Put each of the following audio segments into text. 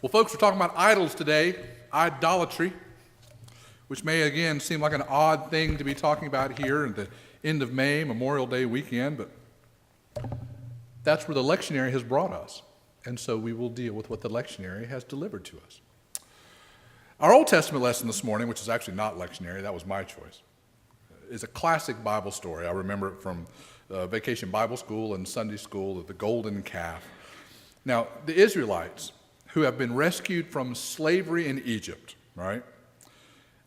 Well, folks, we're talking about idols today, idolatry, which may again seem like an odd thing to be talking about here at the end of May, Memorial Day weekend, but that's where the lectionary has brought us. And so we will deal with what the lectionary has delivered to us. Our Old Testament lesson this morning, which is actually not lectionary, that was my choice, is a classic Bible story. I remember it from Vacation Bible School and Sunday School, the golden calf. Now, the Israelites, who have been rescued from slavery in Egypt, right?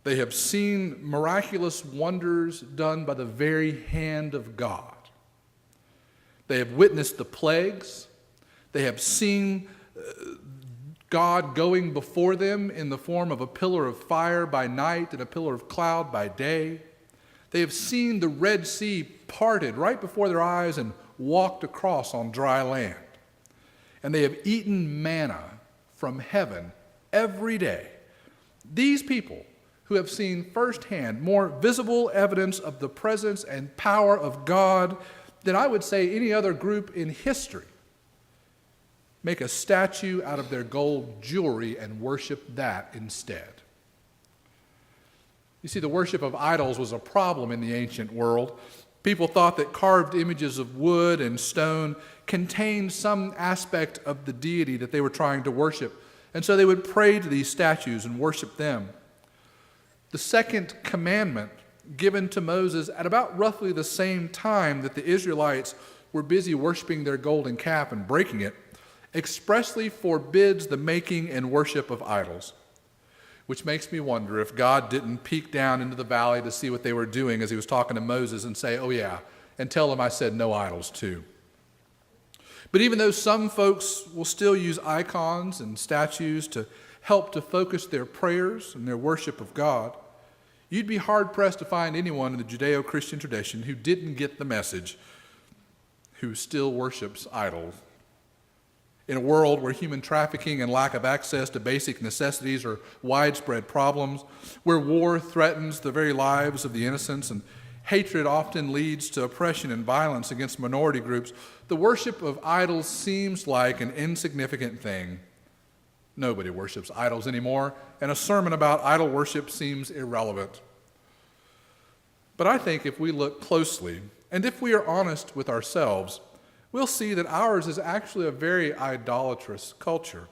They have seen miraculous wonders done by the very hand of God. They have witnessed the plagues. They have seen God going before them in the form of a pillar of fire by night and a pillar of cloud by day. They have seen the Red Sea parted right before their eyes and walked across on dry land. And they have eaten manna from heaven every day. These people who have seen firsthand more visible evidence of the presence and power of God than I would say any other group in history make a statue out of their gold jewelry and worship that instead. You see, the worship of idols was a problem in the ancient world. People thought that carved images of wood and stone contained some aspect of the deity that they were trying to worship, and so they would pray to these statues and worship them. The second commandment given to Moses at about roughly the same time that the Israelites were busy worshiping their golden calf and breaking it, expressly forbids the making and worship of idols, which makes me wonder if God didn't peek down into the valley to see what they were doing as he was talking to Moses and say, oh yeah, and tell them I said no idols too. But even though some folks will still use icons and statues to help to focus their prayers and their worship of God, you'd be hard-pressed to find anyone in the Judeo-Christian tradition who didn't get the message, who still worships idols. In a world where human trafficking and lack of access to basic necessities are widespread problems, where war threatens the very lives of the innocents and hatred often leads to oppression and violence against minority groups, the worship of idols seems like an insignificant thing. Nobody worships idols anymore, and a sermon about idol worship seems irrelevant. But I think if we look closely, and if we are honest with ourselves, we'll see that ours is actually a very idolatrous culture.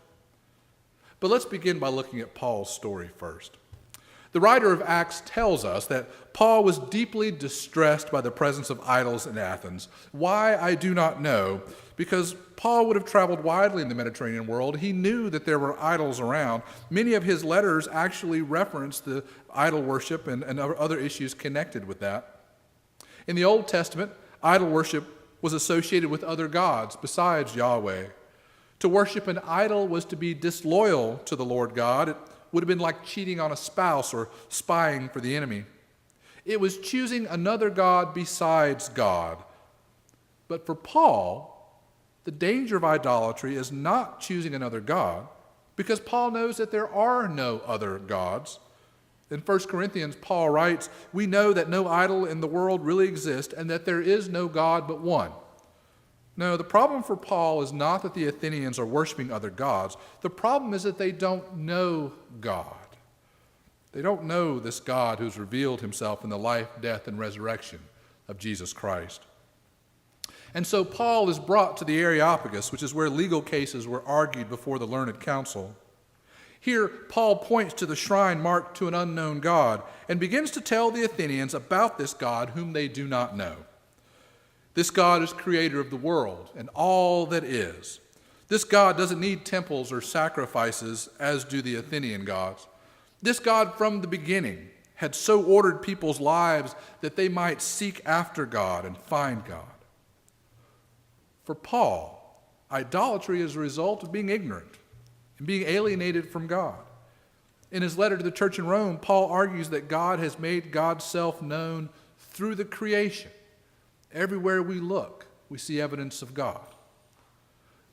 But let's begin by looking at Paul's story first. The writer of Acts tells us that Paul was deeply distressed by the presence of idols in Athens. Why, I do not know, because Paul would have traveled widely in the Mediterranean world. He knew that there were idols around. Many of his letters actually reference the idol worship and other issues connected with that. In the Old Testament, idol worship was associated with other gods besides Yahweh. To worship an idol was to be disloyal to the Lord God. It would have been like cheating on a spouse or spying for the enemy. It was choosing another god besides God. But for Paul, the danger of idolatry is not choosing another god, because Paul knows that there are no other gods. In 1 Corinthians, Paul writes, we know that no idol in the world really exists and that there is no God but one. No, the problem for Paul is not that the Athenians are worshiping other gods. The problem is that they don't know God. They don't know this God who's revealed himself in the life, death, and resurrection of Jesus Christ. And so Paul is brought to the Areopagus, which is where legal cases were argued before the learned council. Here, Paul points to the shrine marked to an unknown God and begins to tell the Athenians about this God whom they do not know. This God is creator of the world and all that is. This God doesn't need temples or sacrifices as do the Athenian gods. This God from the beginning had so ordered people's lives that they might seek after God and find God. For Paul, idolatry is a result of being ignorant and being alienated from God. In his letter to the church in Rome, Paul argues that God has made God's self known through the creation. Everywhere we look, we see evidence of God.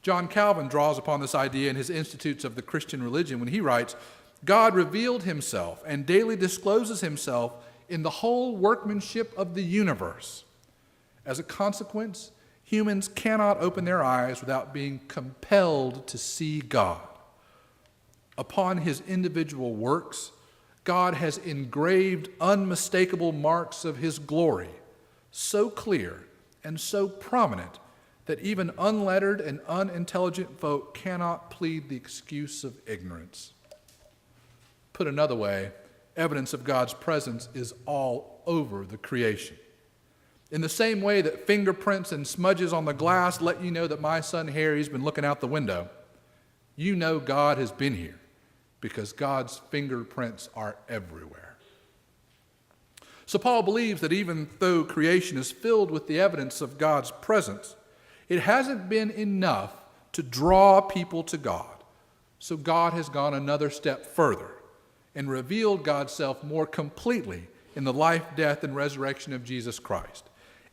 John Calvin draws upon this idea in his Institutes of the Christian Religion when he writes, God revealed himself and daily discloses himself in the whole workmanship of the universe. As a consequence, humans cannot open their eyes without being compelled to see God. Upon his individual works, God has engraved unmistakable marks of his glory, so clear and so prominent that even unlettered and unintelligent folk cannot plead the excuse of ignorance. Put another way, evidence of God's presence is all over the creation. In the same way that fingerprints and smudges on the glass let you know that my son Harry's been looking out the window, you know God has been here because God's fingerprints are everywhere. So Paul believes that even though creation is filled with the evidence of God's presence, it hasn't been enough to draw people to God. So God has gone another step further and revealed God's self more completely in the life, death, and resurrection of Jesus Christ.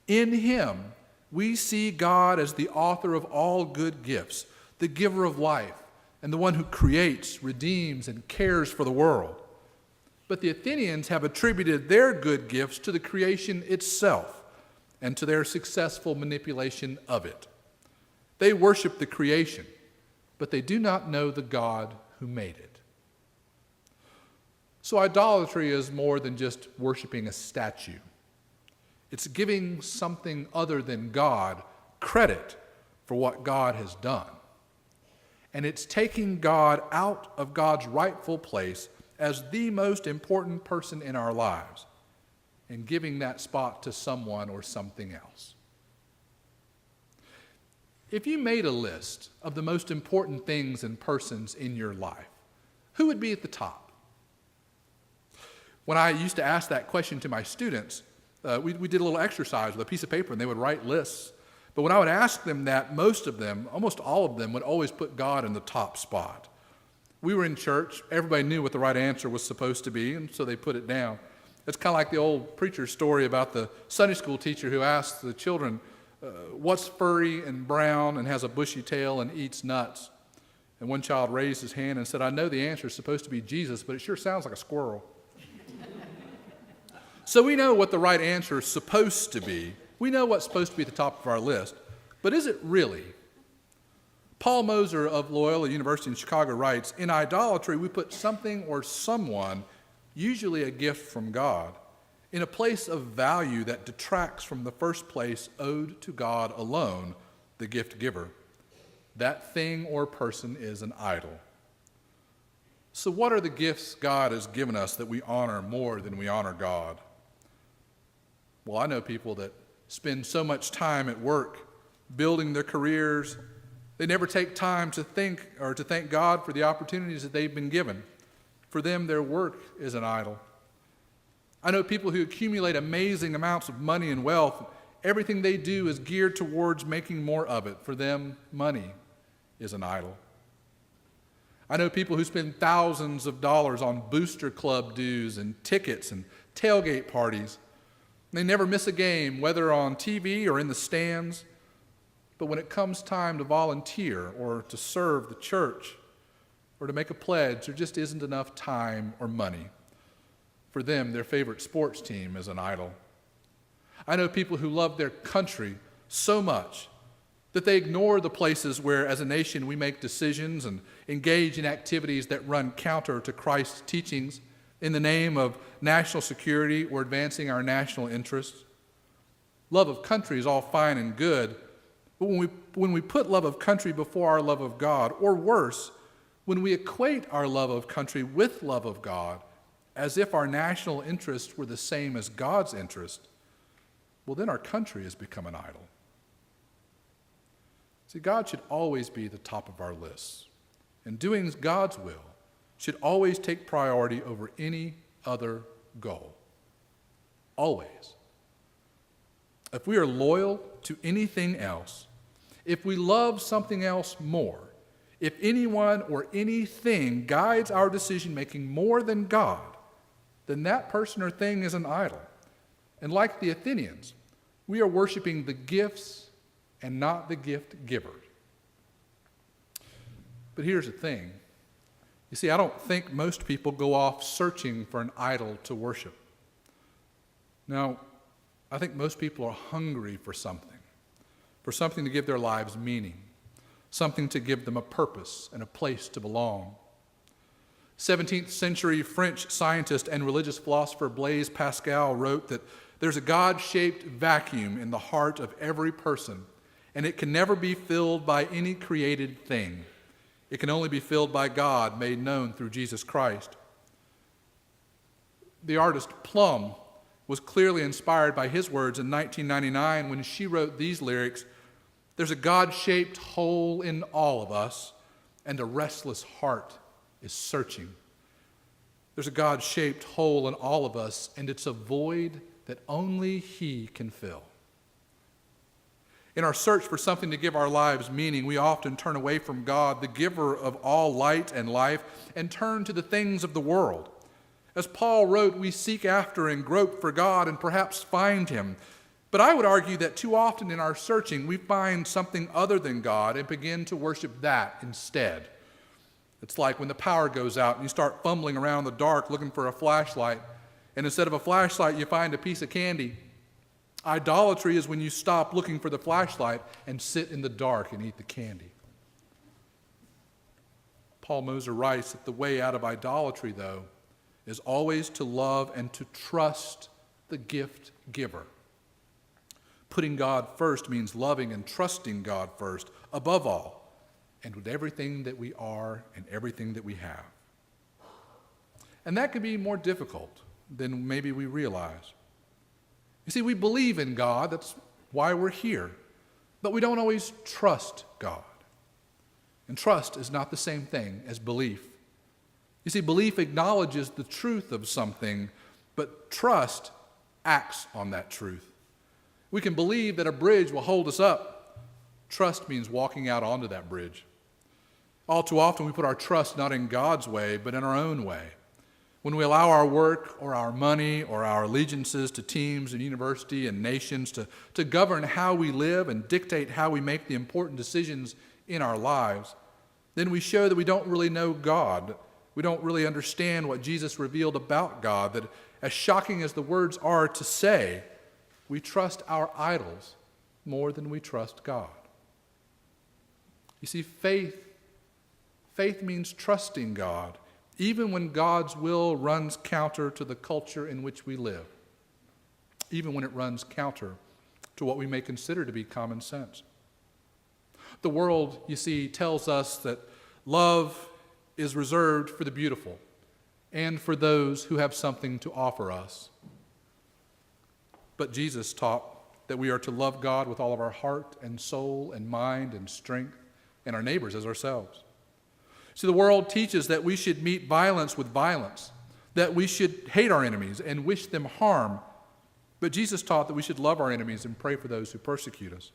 In him, we see God as the author of all good gifts, the giver of life, and the one who creates, redeems, and cares for the world. But the Athenians have attributed their good gifts to the creation itself and to their successful manipulation of it. They worship the creation, but they do not know the God who made it. So idolatry is more than just worshiping a statue. It's giving something other than God credit for what God has done. And it's taking God out of God's rightful place as the most important person in our lives and giving that spot to someone or something else. If you made a list of the most important things and persons in your life, who would be at the top? When I used to ask that question to my students, we did a little exercise with a piece of paper and they would write lists. But when I would ask them that, most of them, almost all of them, would always put God in the top spot. We were in church. Everybody knew what the right answer was supposed to be, and so they put it down. It's kind of like the old preacher's story about the Sunday school teacher who asked the children, what's furry and brown and has a bushy tail and eats nuts? And one child raised his hand and said, I know the answer is supposed to be Jesus, but it sure sounds like a squirrel. So we know what the right answer is supposed to be. We know what's supposed to be at the top of our list, but is it really? Paul Moser of Loyola University in Chicago writes, in idolatry we put something or someone, usually a gift from God, in a place of value that detracts from the first place owed to God alone, the gift giver. That thing or person is an idol. So what are the gifts God has given us that we honor more than we honor God? Well, I know people that spend so much time at work building their careers, they never take time to think or to thank God for the opportunities that they've been given. For them, their work is an idol. I know people who accumulate amazing amounts of money and wealth. Everything they do is geared towards making more of it. For them, money is an idol. I know people who spend thousands of dollars on booster club dues and tickets and tailgate parties. They never miss a game, whether on TV or in the stands. But when it comes time to volunteer or to serve the church or to make a pledge, there just isn't enough time or money. For them, their favorite sports team is an idol. I know people who love their country so much that they ignore the places where, as a nation, we make decisions and engage in activities that run counter to Christ's teachings in the name of national security or advancing our national interests. Love of country is all fine and good, but when we put love of country before our love of God, or worse, when we equate our love of country with love of God, as if our national interests were the same as God's interest, well, then our country has become an idol. See, God should always be the top of our lists, and doing God's will should always take priority over any other goal. Always. If we are loyal to anything else, if we love something else more, if anyone or anything guides our decision-making more than God, then that person or thing is an idol. And like the Athenians, we are worshiping the gifts and not the gift giver. But here's the thing. You see, I don't think most people go off searching for an idol to worship. No, I think most people are hungry for something to give their lives meaning, something to give them a purpose and a place to belong. 17th century French scientist and religious philosopher Blaise Pascal wrote that there's a God-shaped vacuum in the heart of every person, and it can never be filled by any created thing. It can only be filled by God made known through Jesus Christ. The artist Plum was clearly inspired by his words in 1999 when she wrote these lyrics, "There's a God-shaped hole in all of us, and a restless heart is searching." There's a God-shaped hole in all of us, and it's a void that only He can fill. In our search for something to give our lives meaning, we often turn away from God, the giver of all light and life, and turn to the things of the world. As Paul wrote, we seek after and grope for God and perhaps find Him. But I would argue that too often in our searching, we find something other than God and begin to worship that instead. It's like when the power goes out and you start fumbling around in the dark looking for a flashlight, and instead of a flashlight, you find a piece of candy. Idolatry is when you stop looking for the flashlight and sit in the dark and eat the candy. Paul Moser writes that the way out of idolatry, though, is always to love and to trust the gift giver. Putting God first means loving and trusting God first, above all, and with everything that we are and everything that we have. And that can be more difficult than maybe we realize. You see, we believe in God, that's why we're here, but we don't always trust God. And trust is not the same thing as belief. You see, belief acknowledges the truth of something, but trust acts on that truth. We can believe that a bridge will hold us up. Trust means walking out onto that bridge. All too often we put our trust not in God's way, but in our own way. When we allow our work or our money or our allegiances to teams and university and nations to govern how we live and dictate how we make the important decisions in our lives, then we show that we don't really know God. We don't really understand what Jesus revealed about God, that as shocking as the words are to say, we trust our idols more than we trust God. You see, faith means trusting God, even when God's will runs counter to the culture in which we live, even when it runs counter to what we may consider to be common sense. The world, you see, tells us that love is reserved for the beautiful and for those who have something to offer us. But Jesus taught that we are to love God with all of our heart and soul and mind and strength, and our neighbors as ourselves. See, the world teaches that we should meet violence with violence, that we should hate our enemies and wish them harm. But Jesus taught that we should love our enemies and pray for those who persecute us.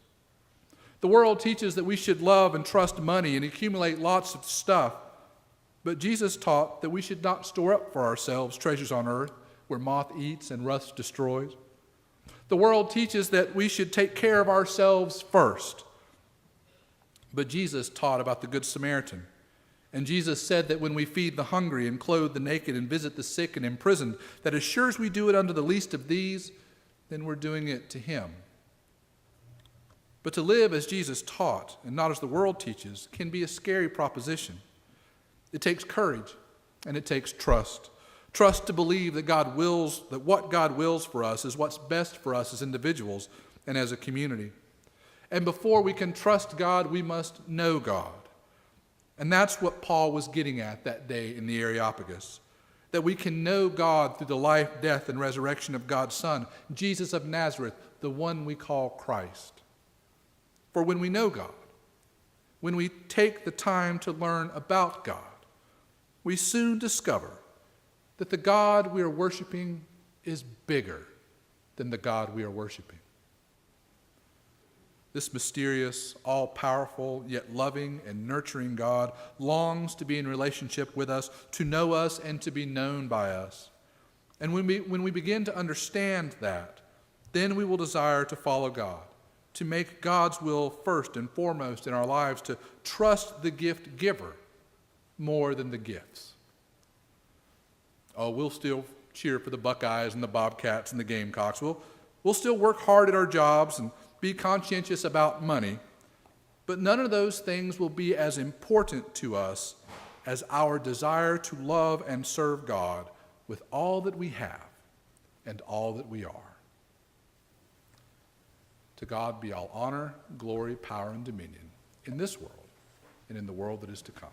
The world teaches that we should love and trust money and accumulate lots of stuff. But Jesus taught that we should not store up for ourselves treasures on earth where moth eats and rust destroys. The world teaches that we should take care of ourselves first. But Jesus taught about the Good Samaritan. And Jesus said that when we feed the hungry and clothe the naked and visit the sick and imprisoned, that as sure as we do it unto the least of these, then we're doing it to Him. But to live as Jesus taught and not as the world teaches can be a scary proposition. It takes courage and it takes trust. Trust to believe that what God wills for us is what's best for us as individuals and as a community. And before we can trust God, we must know God. And that's what Paul was getting at that day in the Areopagus, that we can know God through the life, death, and resurrection of God's Son, Jesus of Nazareth, the one we call Christ. For when we know God, when we take the time to learn about God, we soon discover that the God we are worshiping is bigger than the God we are worshiping. This mysterious, all-powerful, yet loving and nurturing God longs to be in relationship with us, to know us, and to be known by us. And when we begin to understand that, then we will desire to follow God, to make God's will first and foremost in our lives, to trust the gift giver more than the gifts. Oh, we'll still cheer for the Buckeyes and the Bobcats and the Gamecocks. We'll still work hard at our jobs and be conscientious about money, but none of those things will be as important to us as our desire to love and serve God with all that we have and all that we are. To God be all honor, glory, power, and dominion in this world and in the world that is to come.